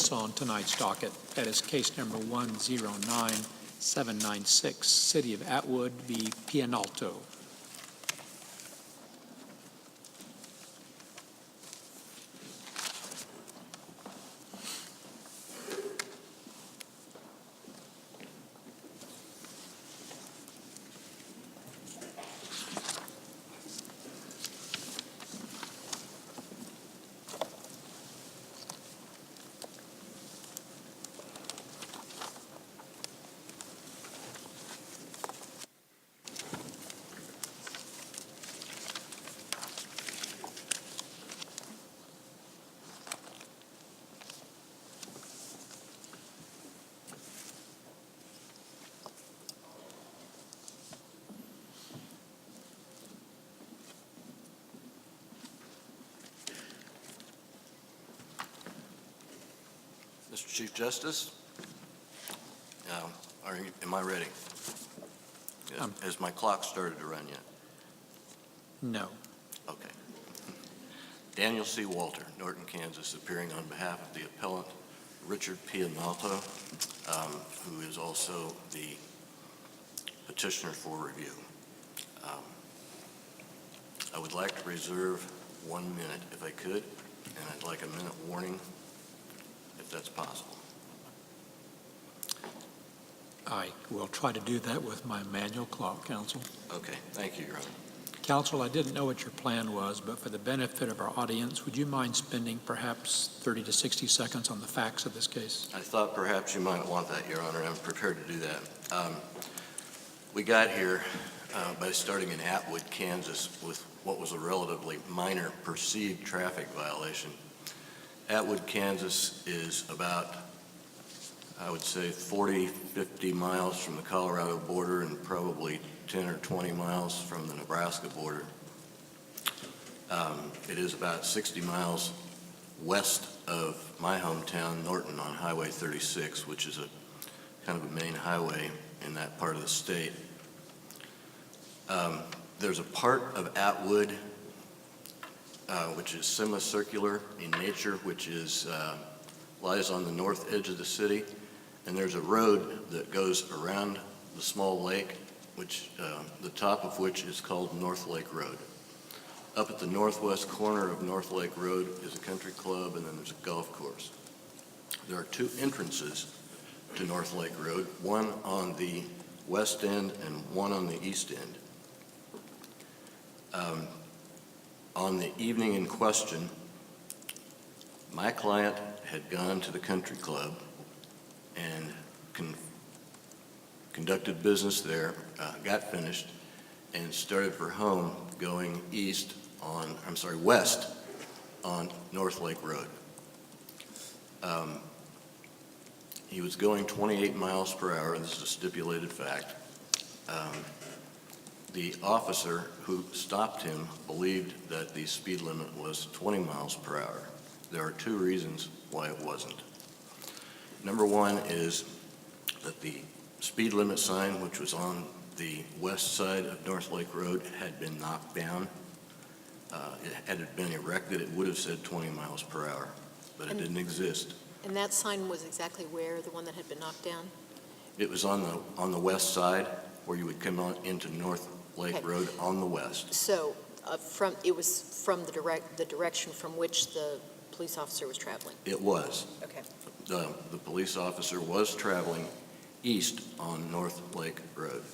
case on tonight's docket. That is case number 109796, City of Atwood v. Pianalto. Mr. Chief Justice, am I ready? Has my clock started to run yet? No. Okay. Daniel C. Walter, Norton, Kansas, appearing on behalf of the appellant Richard Pianalto, who is also the petitioner for review. I would like to reserve 1 minute if I could, and I'd like a minute warning if that's possible. I will try to do that with my manual clock, Counsel. Okay, thank you, Your Honor. Counsel, I didn't know what your plan was, but for the benefit of our audience, would you mind spending perhaps 30 to 60 seconds on the facts of this case? I thought perhaps you might want that, Your Honor, and I'm prepared to do that. We got here by starting in Atwood, Kansas, with what was a relatively minor perceived traffic violation. Atwood, Kansas is about, I would say, 40, 50 miles from the Colorado border and probably 10 or 20 miles from the Nebraska border. It is about 60 miles west of my hometown, Norton, on Highway 36, which is a kind of a main highway in that part of the state. There's a part of Atwood which is semicircular in nature, which is lies on the north edge of the city, and there's a road that goes around the small lake, which the top of which is called North Lake Road. Up at the northwest corner of North Lake Road is a country club, and then there's a golf course. There are two entrances to North Lake Road, one on the west end and one on the east end. On the evening in question, my client had gone to the country club and conducted business there, got finished, and started for home going west on North Lake Road. He was going 28 miles per hour, and this is a stipulated fact. The officer who stopped him believed that the speed limit was 20 miles per hour. There are two reasons why it wasn't. Number one is that the speed limit sign, which was on the west side of North Lake Road, had been knocked down. Had it been erected, it would have said 20 miles per hour, but it didn't exist. And that sign was exactly where, the one that had been knocked down? It was on the west side, where you would come on into North Lake Road on the west. So it was from the direction from which the police officer was traveling? It was. Okay. The police officer was traveling east on North Lake Road.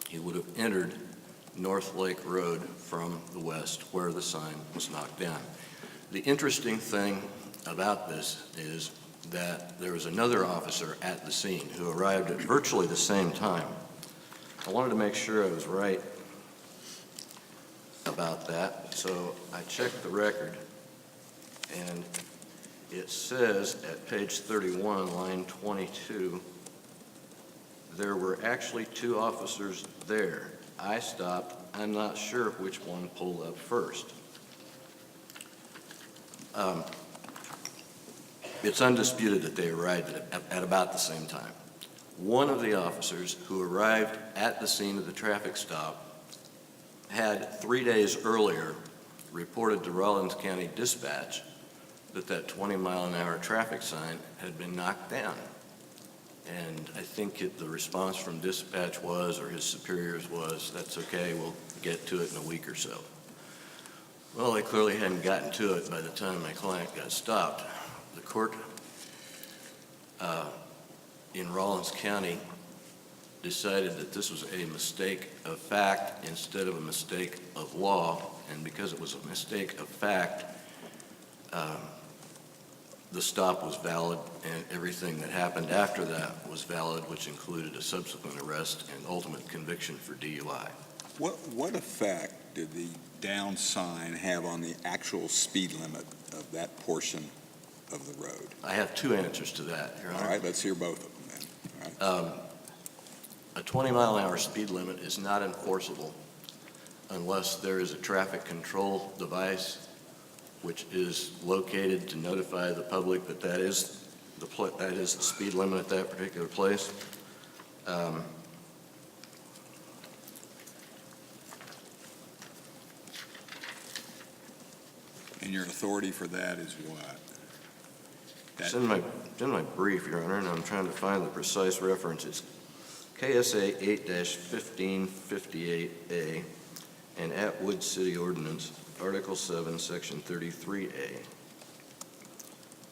He would have entered North Lake Road from the west where the sign was knocked down. The interesting thing about this is that there was another officer at the scene who arrived at virtually the same time. I wanted to make sure I was right about that, so I checked the record, and it says at page 31, line 22, there were actually two officers there. I stopped. I'm not sure which one pulled up first. It's undisputed that they arrived at about the same time. One of the officers who arrived at the scene of the traffic stop had 3 days earlier reported to Rawlins County Dispatch that that 20-mile-an-hour traffic sign had been knocked down. And I think the response from dispatch was, or his superiors was, that's okay, we'll get to it in a week or so. Well, they clearly hadn't gotten to it by the time my client got stopped. The court in Rawlins County decided that this was a mistake of fact instead of a mistake of law, and because it was a mistake of fact, the stop was valid, and everything that happened after that was valid, which included a subsequent arrest and ultimate conviction for DUI. What effect did the down sign have on the actual speed limit of that portion of the road? I have two answers to that, Your Honor. All right, let's hear both of them then. All right. A 20-mile-an-hour speed limit is not enforceable unless there is a traffic control device which is located to notify the public that that is the speed limit at that particular place. And your authority for that is what? It's in my brief, Your Honor, and I'm trying to find the precise reference. It's KSA 8-1558A and Atwood City Ordinance, Article 7, Section 33A.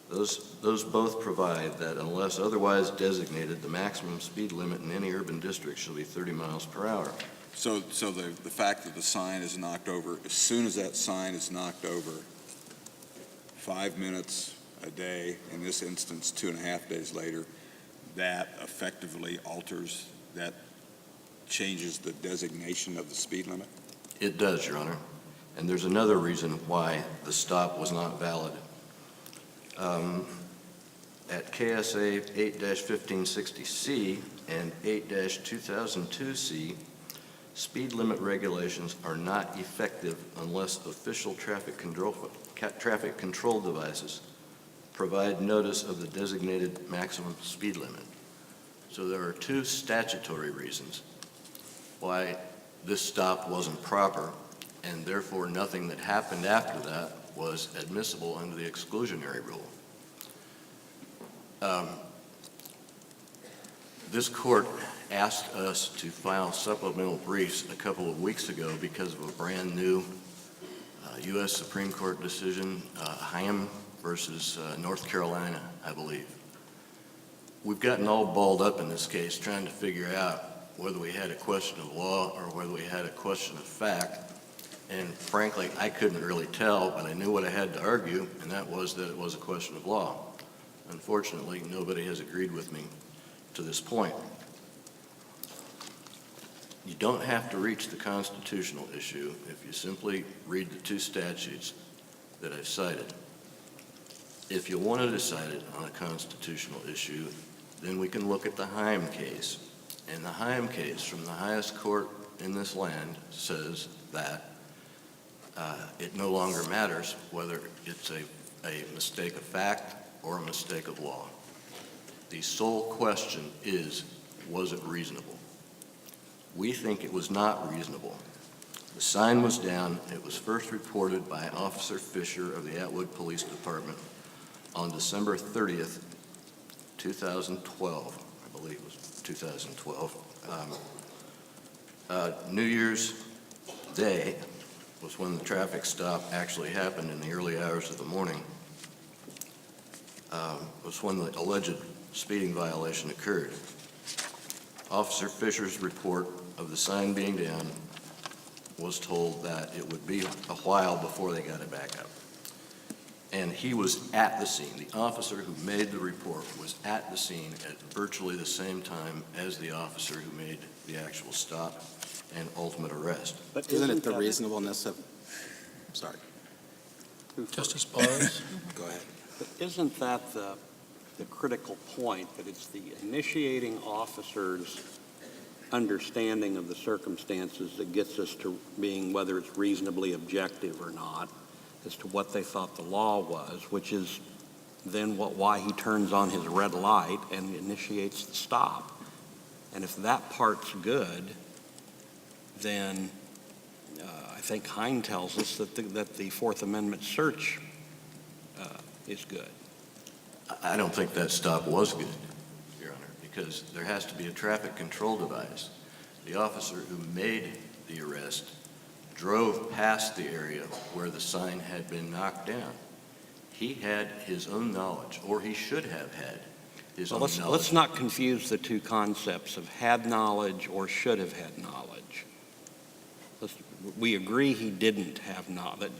Those both provide that unless otherwise designated, the maximum speed limit in any urban district shall be 30 miles per hour. So the fact that the sign is knocked over, as soon as that sign is knocked over, 5 minutes a day, in this instance 2.5 days later, that effectively alters, that changes the designation of the speed limit? It does, Your Honor. And there's another reason why the stop was not valid. At KSA 8-1560C and 8-2002C, speed limit regulations are not effective unless official traffic control devices provide notice of the designated maximum speed limit. So there are two statutory reasons why this stop wasn't proper, and therefore nothing that happened after that was admissible under the exclusionary rule. This court asked us to file supplemental briefs a couple of weeks ago because of a brand new U.S. Supreme Court decision, Hyam versus North Carolina, I believe. We've gotten all balled up in this case trying to figure out whether we had a question of law or whether we had a question of fact. And frankly, I couldn't really tell, but I knew what I had to argue, and that was that it was a question of law. Unfortunately, nobody has agreed with me to this point. You don't have to reach the constitutional issue if you simply read the two statutes that I've cited. If you want to decide it on a constitutional issue, then we can look at the Hyam case. And the Hyam case from the highest court in this land says that it no longer matters whether it's a mistake of fact or a mistake of law. The sole question is, was it reasonable? We think it was not reasonable. The sign was down. It was first reported by Officer Fisher of the Atwood Police Department on December 30th, 2012. I believe it was 2012. New Year's Day was when the traffic stop actually happened in the early hours of the morning. Was when the alleged speeding violation occurred. Officer Fisher's report of the sign being down was told that it would be a while before they got it back up. And he was at the scene. The officer who made the report was at the scene at virtually the same time as the officer who made the actual stop and ultimate arrest. But isn't it the reasonableness of, sorry. Justice Barnes? Go ahead. But isn't that the critical point, that it's the initiating officer's understanding of the circumstances that gets us to being whether it's reasonably objective or not as to what they thought the law was, which is then why he turns on his red light and initiates the stop. And if that part's good, then I think Hine tells us that the Fourth Amendment search is good. I don't think that stop was good, Your Honor, because there has to be a traffic control device. The officer who made the arrest drove past the area where the sign had been knocked down. He had his own knowledge, or he should have had his own knowledge. Let's not confuse the two concepts of had knowledge or should have had knowledge. We agree he didn't have knowledge,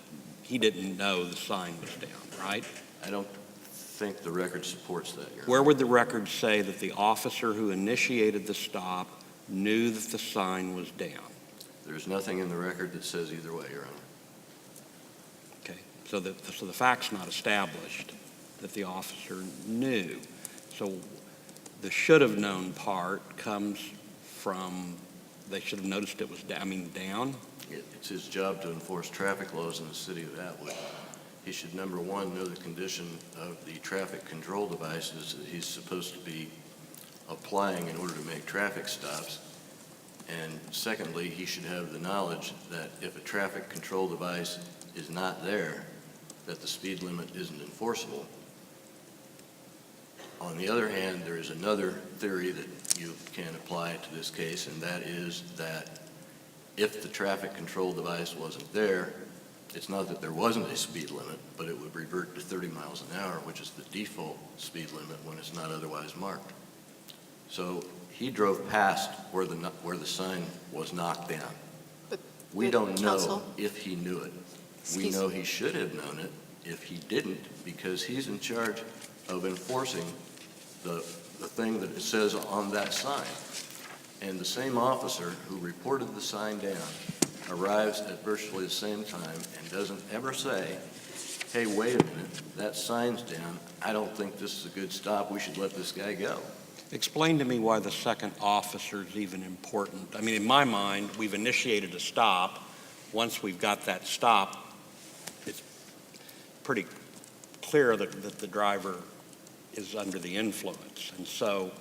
he didn't know the sign was down, right? I don't think the record supports that, Your Honor. Where would the record say that the officer who initiated the stop knew that the sign was down? There's nothing in the record that says either way, Your Honor. Okay, so the fact's not established that the officer knew. So the should have known part comes from they should have noticed it was down. It's his job to enforce traffic laws in the city of Atwood. He should, number one, know the condition of the traffic control devices that he's supposed to be applying in order to make traffic stops. And secondly, he should have the knowledge that if a traffic control device is not there, that the speed limit isn't enforceable. On the other hand, there is another theory that you can apply to this case, and that is that if the traffic control device wasn't there, it's not that there wasn't a speed limit, but it would revert to 30 miles an hour, which is the default speed limit when it's not otherwise marked. So he drove past where the sign was knocked down. But- We but don't know counsel- if he knew it. We Excuse- know he should have known it if he didn't, because he's in charge of enforcing the thing that it says on that sign. And the same officer who reported the sign down arrives at virtually the same time and doesn't ever say, hey, wait a minute, that sign's down. I don't think this is a good stop. We should let this guy go. Explain to me why the second officer is even important. I mean, in my mind, we've initiated a stop. Once we've got that stop, it's pretty clear that the driver is under the influence. And so,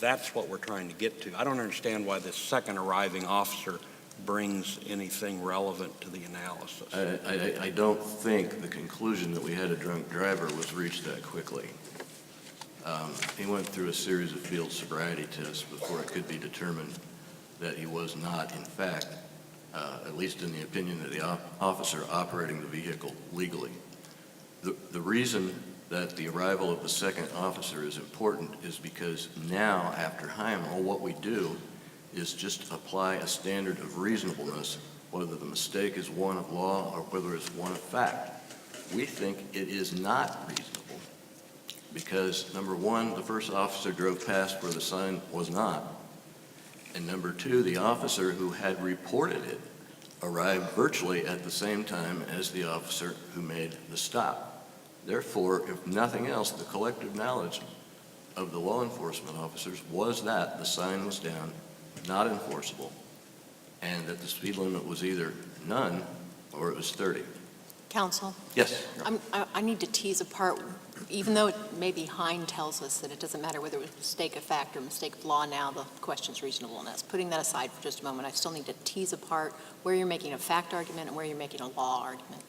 that's what we're trying to get to. I don't understand why this second arriving officer brings anything relevant to the analysis. I don't think the conclusion that we had a drunk driver was reached that quickly. He went through a series of field sobriety tests before it could be determined that he was not, in fact, at least in the opinion of the officer, operating the vehicle legally. The reason that the arrival of the second officer is important is because now, after Heimel, what we do is just apply a standard of reasonableness, whether the mistake is one of law or whether it's one of fact. We think it is not reasonable because, number one, the first officer drove past where the sign was not, and number two, the officer who had reported it arrived virtually at the same time as the officer who made the stop. Therefore, if nothing else, the collective knowledge of the law enforcement officers was that the sign was down, not enforceable, and that the speed limit was either none or it was 30. Counsel, Yes. I need to tease apart, even though maybe Hine tells us that it doesn't matter whether it was a mistake of fact or mistake of law now, the question's reasonableness. Putting that aside for just a moment, I still need to tease apart where you're making a fact argument and where you're making a law argument.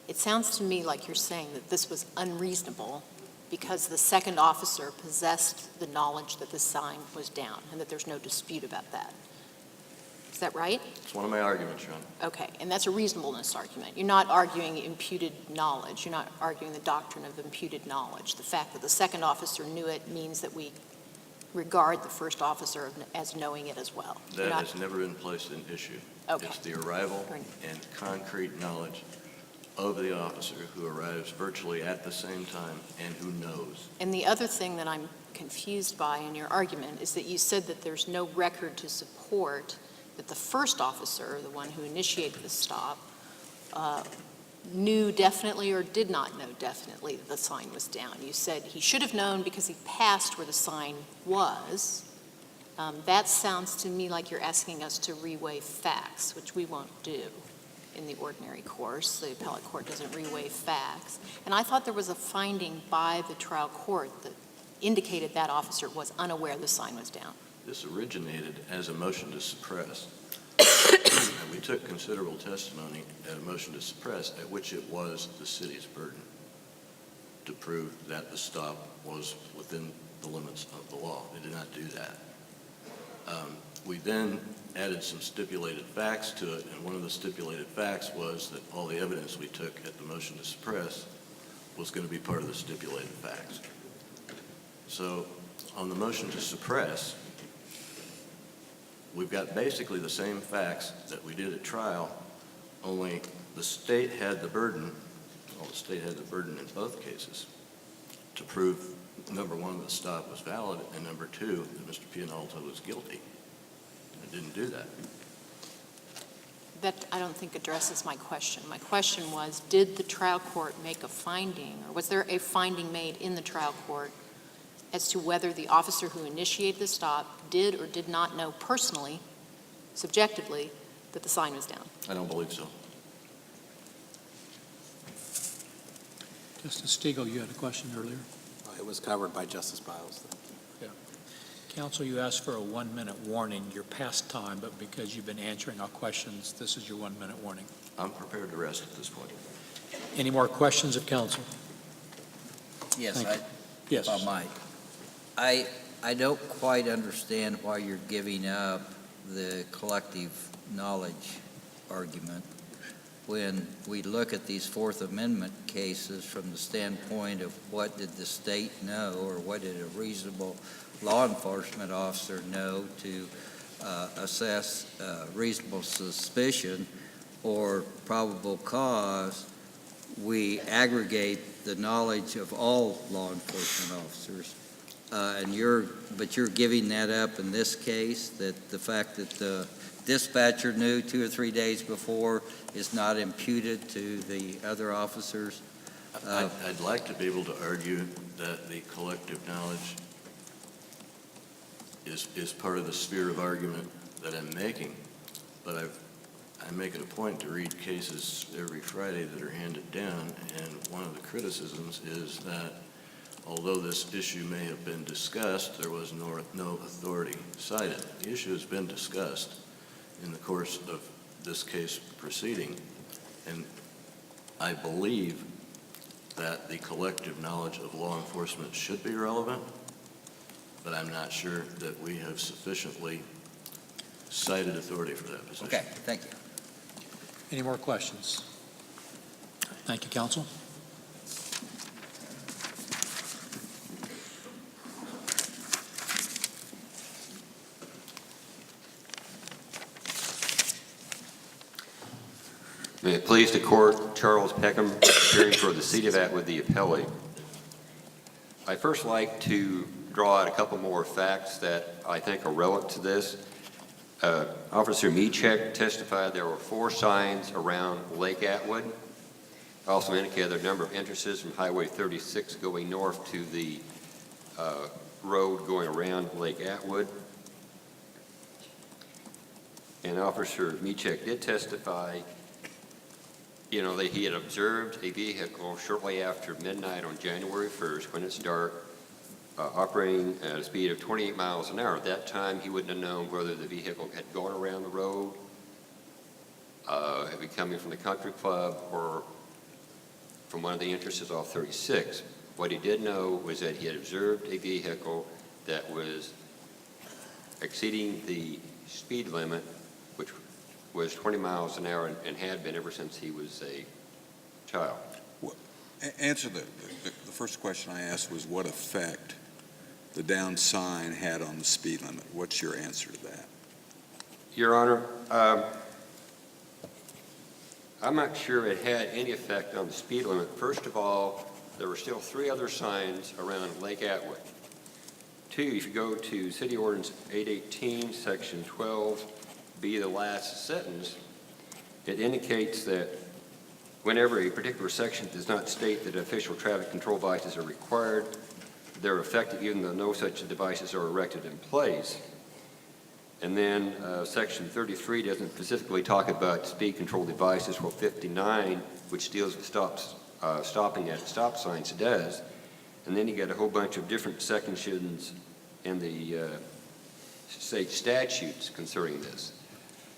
It sounds to me like you're saying that this was unreasonable because the second officer possessed the knowledge that the sign was down and that there's no dispute about that. Is that right? It's one of my arguments, Your Honor. Okay, and that's a reasonableness argument. You're not arguing imputed knowledge. You're not arguing the doctrine of imputed knowledge. The fact that the second officer knew it means that we regard the first officer as knowing it as well. That has never been placed in issue. Okay. It's the arrival Right. and concrete knowledge of the officer who arrives virtually at the same time and who knows. And the other thing that I'm confused by in your argument is that you said that there's no record to support that the first officer, the one who initiated the stop, knew definitely or did not know definitely that the sign was down. You said he should have known because he passed where the sign was. That sounds to me like you're asking us to reweigh facts, which we won't do in the ordinary course. The appellate court doesn't reweigh facts. And I thought there was a finding by the trial court that indicated that officer was unaware the sign was down. This originated as a motion to suppress. And we took considerable testimony at a motion to suppress, at which it was the city's burden to prove that the stop was within the limits of the law. They did not do that. We then added some stipulated facts to it, and one of the stipulated facts was that all the evidence we took at the motion to suppress was going to be part of the stipulated facts. So on the motion to suppress, we've got basically the same facts that we did at trial, only the state had the burden, the state had the burden in both cases to prove, number one, that the stop was valid, and number two, that Mr. Pianalto was guilty. It didn't do that. That, I don't think, addresses my question. My question was, did the trial court make a finding, or was there a finding made in the trial court as to whether the officer who initiated the stop did or did not know personally, subjectively, that the sign was down? I don't believe so. Justice Stegall, you had a question earlier. It was covered by Justice Biles. Counsel, you asked for a 1-minute warning. You're past time, but because you've been answering our questions, this is your 1-minute warning. I'm prepared to rest at this point. Any more questions of counsel? Yes, Thank you. Yes. if I might. I don't quite understand why you're giving up the collective knowledge argument when we look at these Fourth Amendment cases from the standpoint of what did the state know, or what did a reasonable law enforcement officer know to assess reasonable suspicion or probable cause. We aggregate the knowledge of all law enforcement officers. But you're giving that up in this case, that the fact that the dispatcher knew 2 or 3 days before is not imputed to the other officers? I'd like to be able to argue that the collective knowledge is part of the sphere of argument that I'm making, but I make it a point to read cases every Friday that are handed down, and one of the criticisms is that although this issue may have been discussed, there was no authority cited. The issue has been discussed in the course of this case proceeding, and I believe that the collective knowledge of law enforcement should be relevant, but I'm not sure that we have sufficiently cited authority for that position. Okay, thank you. Any more questions? Thank you, counsel. May it please the court, Charles Peckham, appearing for the seat of Atwood, the appellee. I'd first like to draw out a couple more facts that I think are relevant to this. Officer Michek testified there were 4 signs around Lake Atwood. Also indicated there are a number of entrances from Highway 36 going north to the road going around Lake Atwood. And Officer Michek did testify, that he had observed a vehicle shortly after midnight on January 1st when it's dark, operating at a speed of 28 miles an hour. At that time, he wouldn't have known whether the vehicle had gone around the road, had been coming from the country club, or from one of the entrances off 36. What he did know was that he had observed a vehicle that was exceeding the speed limit, which was 20 miles an hour and had been ever since he was a child. Answer the first question I asked was what effect the down sign had on the speed limit. What's your answer to that? Your Honor, I'm not sure it had any effect on the speed limit. First of all, there were still 3 other signs around Lake Atwood. 2, if you go to City Ordinance 818, Section 12, B, the last sentence, it indicates that whenever a particular section does not state that official traffic control devices are required, they're effective even though no such devices are erected in place. And then Section 33 doesn't specifically talk about speed control devices, while 59, which deals with stopping at stop signs, does. And then you get a whole bunch of different sections in the state statutes concerning this.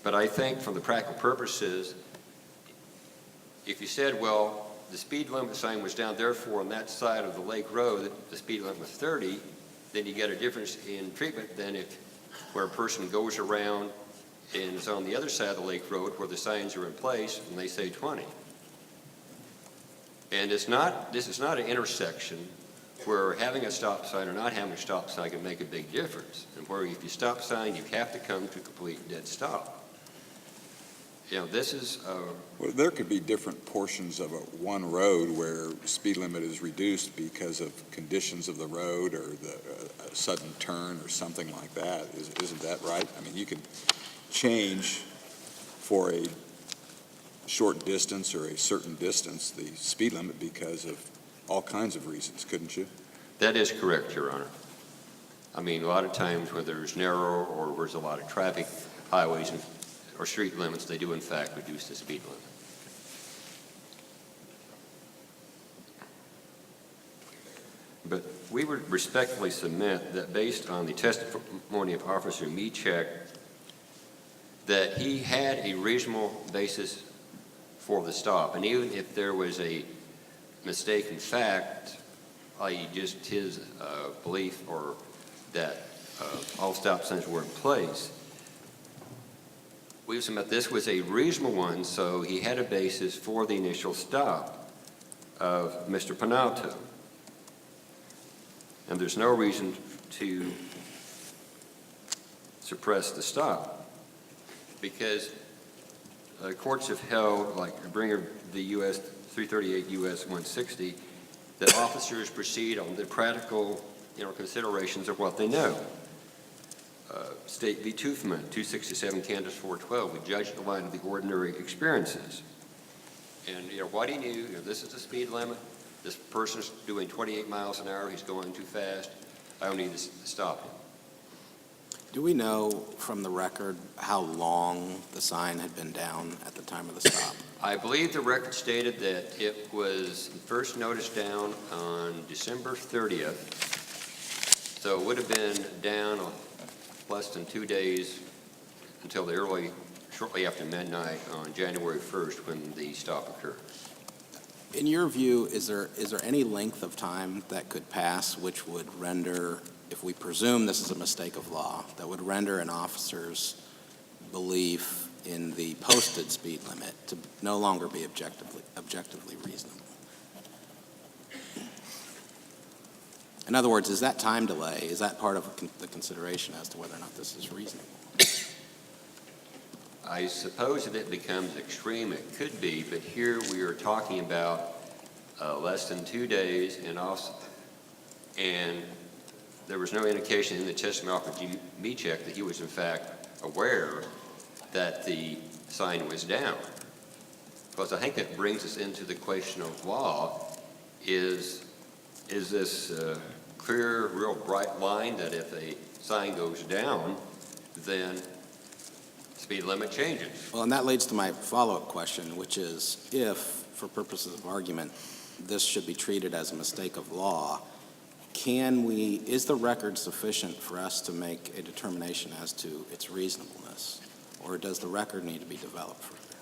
But I think for the practical purposes, if you said, well, the speed limit sign was down, therefore on that side of the Lake Road, the speed limit was 30, then you get a difference in treatment than if where a person goes around and is on the other side of the Lake Road where the signs are in place and they say 20. And this is not an intersection where having a stop sign or not having a stop sign can make a big difference, and where if you stop sign, you have to come to a complete dead stop. You know, this is, Well, there could be different portions of one road where speed limit is reduced because of conditions of the road or a sudden turn or something like that. Isn't that right? I mean, you could change for a short distance or a certain distance the speed limit because of all kinds of reasons, couldn't you? that is correct, Your Honor. I mean, a lot of times where there's narrow or where there's a lot of traffic, highways or street limits, they do in fact reduce the speed limit. But we would respectfully submit that based on the testimony of Officer Mechek, that he had a reasonable basis for the stop. And even if there was a mistake in fact, i.e. just his belief or that all stop signs were in place, we submit this was a reasonable one, so he had a basis for the initial stop of Mr. Panalto. And there's no reason to suppress the stop, because courts have held, like Bringer, the U.S. 338 U.S. 160, that officers proceed on the practical, considerations of what they know. State v. Toothman, 267 Kansas 412, we judge the line of the ordinary experiences. And, what he knew, this is the speed limit, this person's doing 28 miles an hour, he's going too fast, I don't need to stop him. Do we know from the record how long the sign had been down at the time of the stop? I believe the record stated that it was first noticed down on December 30th, so it would have been down less than 2 days until shortly after midnight on January 1st when the stop occurred. In your view, is there any length of time that could pass which would render, if we presume this is a mistake of law, that would render an officer's belief in the posted speed limit to no longer be objectively reasonable? In other words, is that time delay, is that part of the consideration as to whether or not this is reasonable? I suppose if it becomes extreme, it could be, but here we are talking about less than 2 days, and there was no indication in the testimony of Officer Mechek that he was in fact aware that the sign was down. Because I think that brings us into the question of law, is this clear, real bright line that if a sign goes down, then speed limit changes? Well, and that leads to my follow-up question, which is, if, for purposes of argument, this should be treated as a mistake of law, is the record sufficient for us to make a determination as to its reasonableness, or does the record need to be developed further?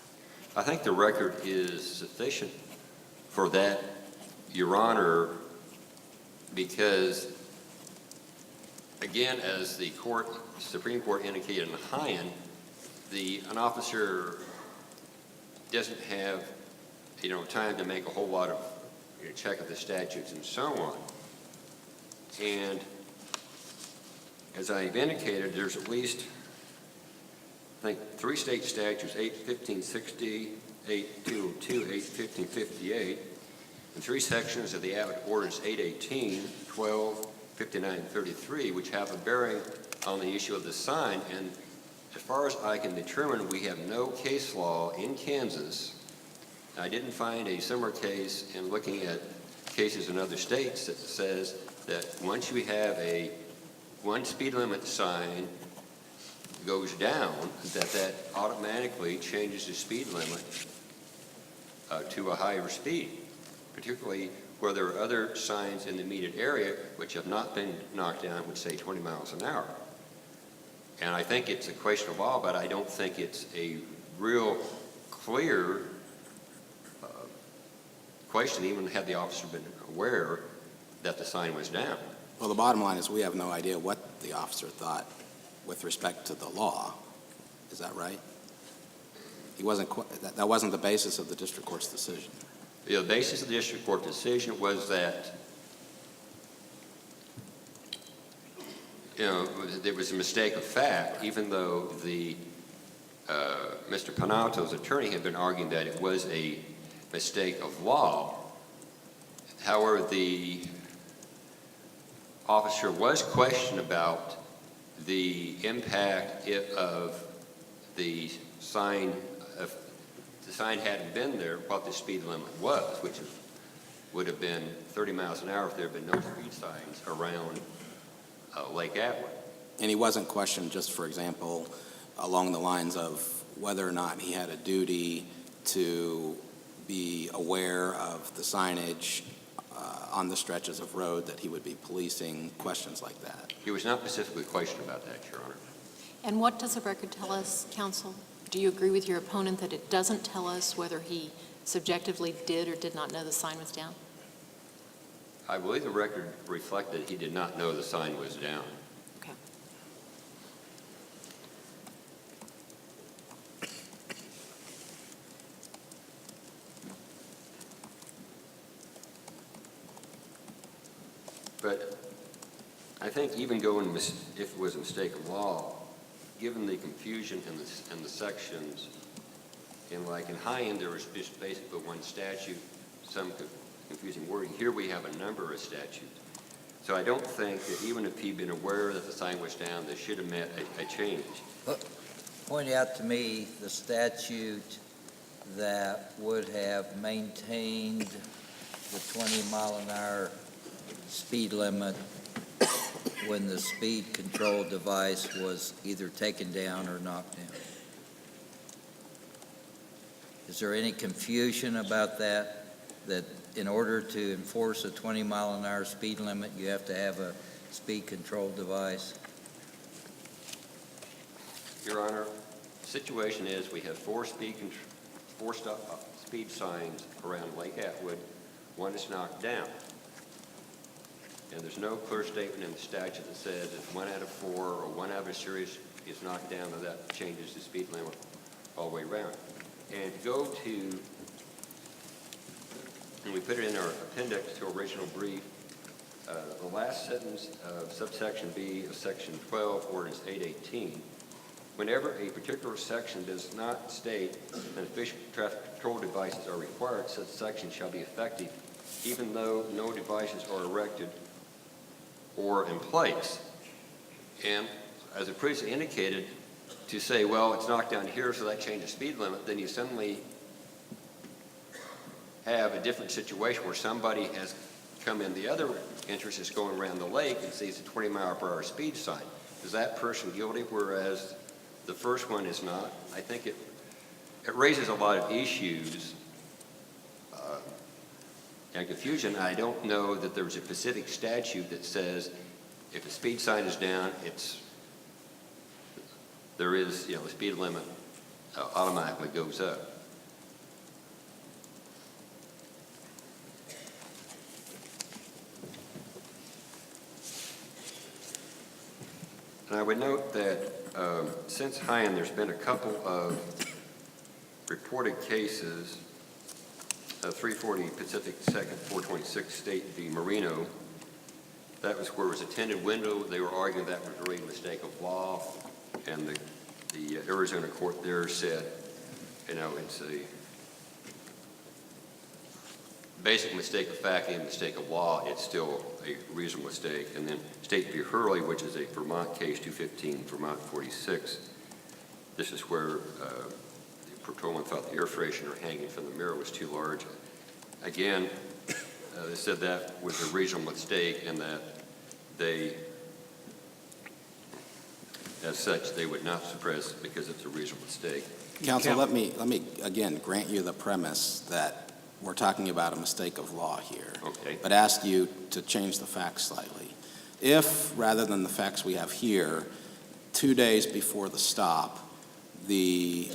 I think the record is sufficient for that, Your Honor, because, again, as the Supreme Court indicated in Hyen, an officer doesn't have, time to make a whole lot of check of the statutes and so on. And as I've indicated, there's at least, I think, 3 state statutes, 8-1560, 8-202, 8-1558, and 3 sections of the Ordinance 818, 12, 59, and 33, which have a bearing on the issue of the sign. And as far as I can determine, we have no case law in Kansas. I didn't find a similar case in looking at cases in other states that says that once you have one speed limit sign goes down, that automatically changes the speed limit to a higher speed, particularly where there are other signs in the immediate area which have not been knocked down, which say 20 miles an hour. And I think it's a question of law, but I don't think it's a real clear question even had the officer been aware that the sign was down. Well, the bottom line is we have no idea what the officer thought with respect to the law. Is that right? He wasn't, that wasn't the basis of the district court's decision. The basis of the district court decision was that, there was a mistake of fact, even though Mr. Panato's attorney had been arguing that it was a mistake of law. However, the officer was questioned about the impact of the sign. If the sign hadn't been there, what the speed limit was, which would have been 30 miles an hour if there had been no speed signs around Lake Atwood. And he wasn't questioned just, for example, along the lines of whether or not he had a duty to be aware of the signage on the stretches of road that he would be policing, questions like that. He was not specifically questioned about that, Your Honor. And what does the record tell us, counsel? Do you agree with your opponent that it doesn't tell us whether he subjectively did or did not know the sign was down? I believe the record reflected he did not know the sign was down. Okay. But I think even going, if it was a mistake of law, given the confusion in the sections, in high end, there was just basically one statute, some confusing wording. Here we have a number of statutes. So I don't think that even if he'd been aware that the sign was down, this should have meant a change. Point out to me the statute that would have maintained the 20-mile-an-hour speed limit when the speed control device was either taken down or knocked down. Is there any confusion about that in order to enforce a 20-mile-an-hour speed limit, you have to have a speed control device? Your Honor, the situation is we have four speed signs around Lake Atwood. One is knocked down. And there's no clear statement in the statute that says if 1 out of 4 or 1 out of a series is knocked down, then that changes the speed limit all the way around. And go to, and we put it in our appendix to our original brief, the last sentence of subsection B of section 12, ordinance 818, whenever a particular section does not state that efficient traffic control devices are required, such section shall be effective even though no devices are erected or in place. And as I previously indicated, to say, well, it's knocked down here, so that changes the speed limit, then you suddenly have a different situation where somebody has come in the other entrance is going around the lake and sees a 20-mile-per-hour speed sign. Is that person guilty, whereas the first one is not? I think it raises a lot of issues and confusion. I don't know that there's a specific statute that says if a speed sign is down, there is, the speed limit automatically goes up. And I would note that since Hyan, there's been a couple of reported cases, 340 Pacific 2nd, 426 State v. Marino. That was where it was a tinted window. They were arguing that was really a mistake of law. And the Arizona court there said, it's a basic mistake of fact and mistake of law. It's still a reasonable mistake. And then State v. Hurley, which is a Vermont case, 215 Vermont 46. This is where the patrolman thought the air freshener hanging from the mirror was too large. Again, they said that was a reasonable mistake and that they, as such, they would not suppress it because it's a reasonable mistake. Counsel, let me again grant you the premise that we're talking about a mistake of law here, Okay. but ask you to change the facts slightly. If, rather than the facts we have here, 2 days before the stop, the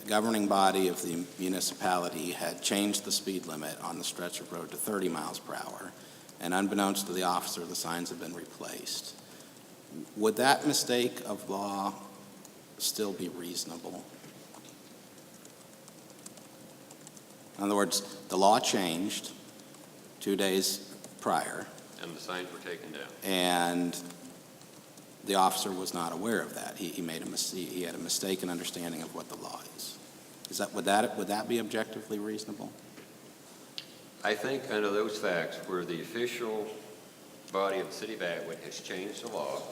governing body of the municipality had changed the speed limit on the stretch of road to 30 miles per hour, and unbeknownst to the officer, the signs have been replaced. Would that mistake of law still be reasonable? In other words, the law changed 2 days prior, And the signs were taken down. and the officer was not aware of that. He had a mistaken understanding of what the law is. Would that be objectively reasonable? I think under those facts, where the official body of the city of Atwood has changed the law,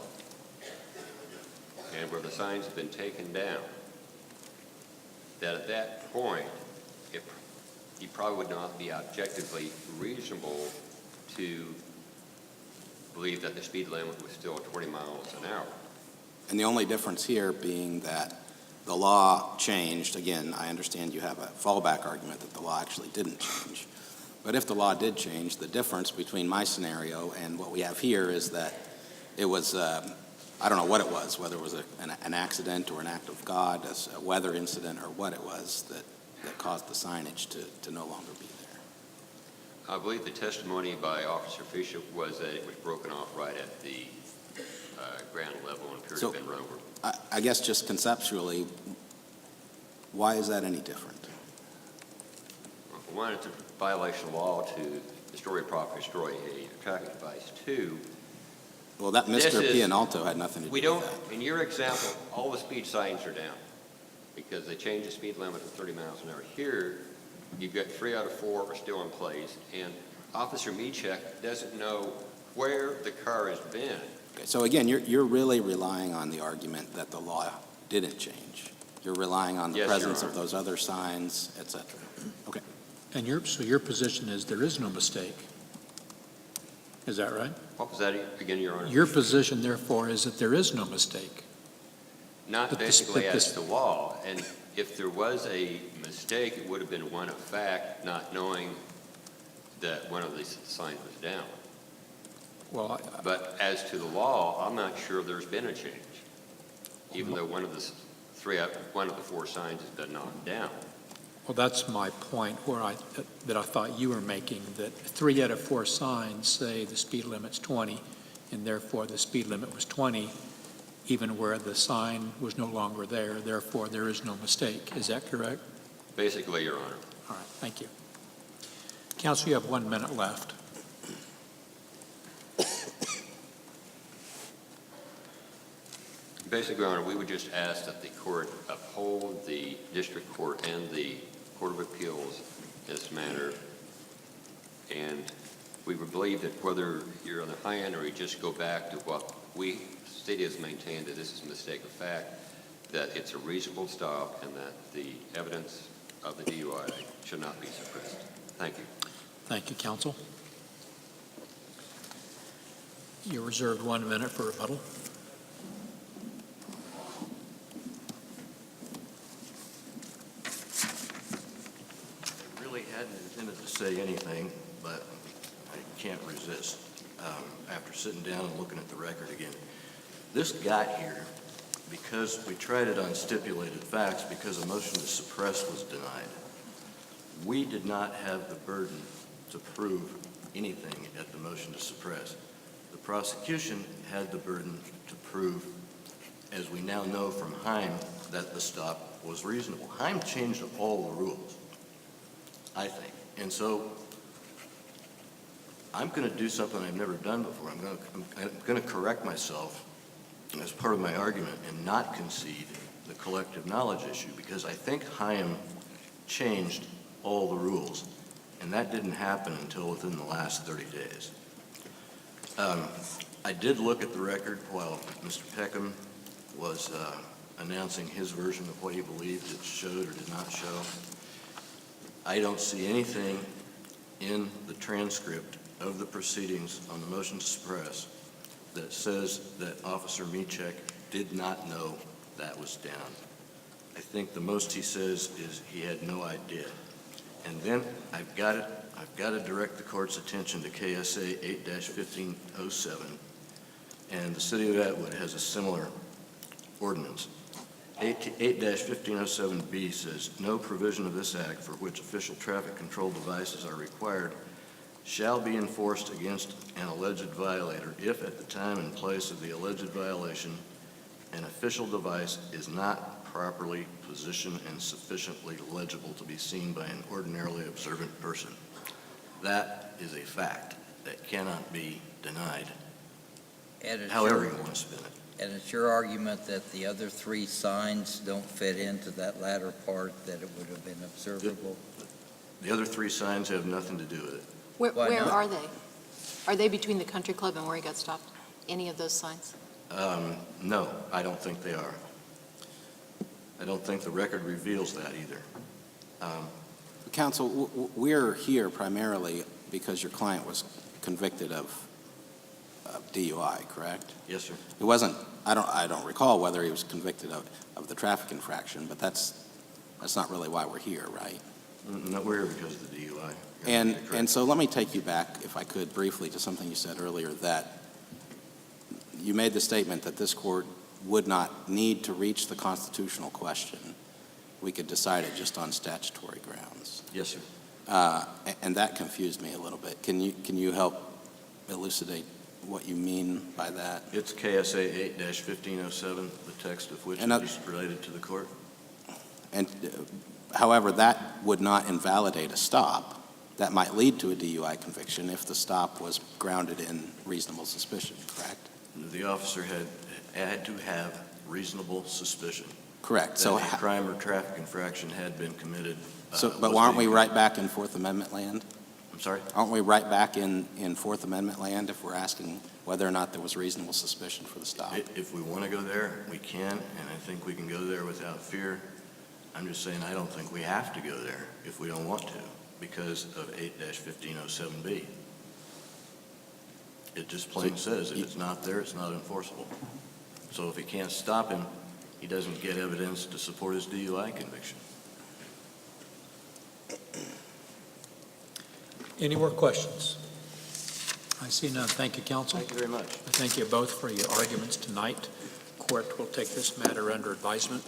and where the signs have been taken down, that at that point, you probably would not be objectively reasonable to believe that the speed limit was still 20 miles an hour. And the only difference here being that the law changed. Again, I understand you have a fallback argument that the law actually didn't change. But if the law did change, the difference between my scenario and what we have here is that it was, I don't know what it was, whether it was an accident or an act of God, a weather incident or what it was that caused the signage to no longer be there. I believe the testimony by Officer Fisher was that it was broken off right at the ground level and appeared to have been run over. I guess just conceptually, why is that any different? Well, for one, it's a violation of law to destroy property, destroy a traffic device. Two, Well, that Mr. Pianalto had nothing to do we with don't, that. in your example, all the speed signs are down because they changed the speed limit to 30 miles an hour. Here, you've got 3 out of 4 are still in place, and Officer Michek doesn't know where the car has been. Okay, so again, you're really relying on the argument that the law didn't change. You're relying on the Yes, Your presence of Honor. those other signs, et cetera. Okay. And so your position is there is no mistake. Is that right? What was that again, Your Honor? Your position, therefore, is that there is no mistake. Not But basically this- as to law, and if there was a mistake, it would have been one of fact, not knowing that one of these signs was down. Well, But as to the law, I'm not sure there's been a change, even though one of the 4 signs has been knocked down. well, that's my point that I thought you were making, that 3 out of 4 signs say the speed limit's 20, and therefore the speed limit was 20, even where the sign was no longer there. Therefore, there is no mistake. Is that correct? Basically, Your Honor. All right, thank you. Counsel, you have 1 minute left. Basically, Your Honor, we would just ask that the court uphold the district court and the Court of Appeals in this matter. And we would believe that whether you're on the high end or you just go back to what we, the city has maintained, that this is a mistake of fact, that it's a reasonable stop and that the evidence of the DUI should not be suppressed. Thank you. Thank you, counsel. You're reserved 1 minute for rebuttal. I really hadn't intended to say anything, but I can't resist after sitting down and looking at the record again. This got here because we tried it on stipulated facts because a motion to suppress was denied. We did not have the burden to prove anything at the motion to suppress. The prosecution had the burden to prove, as we now know from Heim, that the stop was reasonable. Heim changed all the rules, I think. And so I'm going to do something I've never done before. I'm going to correct myself as part of my argument and not concede the collective knowledge issue, because I think Heim changed all the rules, and that didn't happen until within the last 30 days. I did look at the record while Mr. Peckham was announcing his version of what he believed it showed or did not show. I don't see anything in the transcript of the proceedings on the motion to suppress that says that Officer Michek did not know that was down. I think the most he says is he had no idea. And then I've got to direct the court's attention to KSA 8-1507, and the city of Atwood has a similar ordinance. 8-1507B says, "No provision of this act for which official traffic control devices are required shall be enforced against an alleged violator if at the time and place of the alleged violation an official device is not properly positioned and sufficiently legible to be seen by an ordinarily observant person." That is a fact that cannot be denied, And it's however your- you want to spin it. And it's your argument that the other three signs don't fit into that latter part, that it would have been observable? The other three signs have nothing to do with it. Where Why not? are they? Are they between the country club and where he got stopped? Any of those signs? No, I don't think they are. I don't think the record reveals that either. Counsel, we're here primarily because your client was convicted of DUI, correct? Yes, sir. It wasn't, I don't recall whether he was convicted of the traffic infraction, but that's not really why we're here, right? No, we're here because of the DUI. And so let me take you back, if I could, briefly to something you said earlier, that you made the statement that this court would not need to reach the constitutional question. We could decide it just on statutory grounds. Yes, sir. And that confused me a little bit. Can you help elucidate what you mean by that? It's KSA 8-1507, the text of which And is related to the court. And however, that would not invalidate a stop. That might lead to a DUI conviction if the stop was grounded in reasonable suspicion, correct? The officer had to have reasonable suspicion Correct. that So, a crime or traffic infraction had been committed. but aren't we right back in Fourth Amendment land? I'm sorry? Aren't we right back in Fourth Amendment land if we're asking whether or not there was reasonable suspicion for the stop? If we want to go there, we can, and I think we can go there without fear. I'm just saying I don't think we have to go there if we don't want to because of 8-1507B. It just plain says if it's not there, it's not enforceable. So if he can't stop him, he doesn't get evidence to support his DUI conviction. Any more questions? I see none. Thank you, counsel. Thank you very much. I thank you both for your arguments tonight. Court will take this matter under advisement.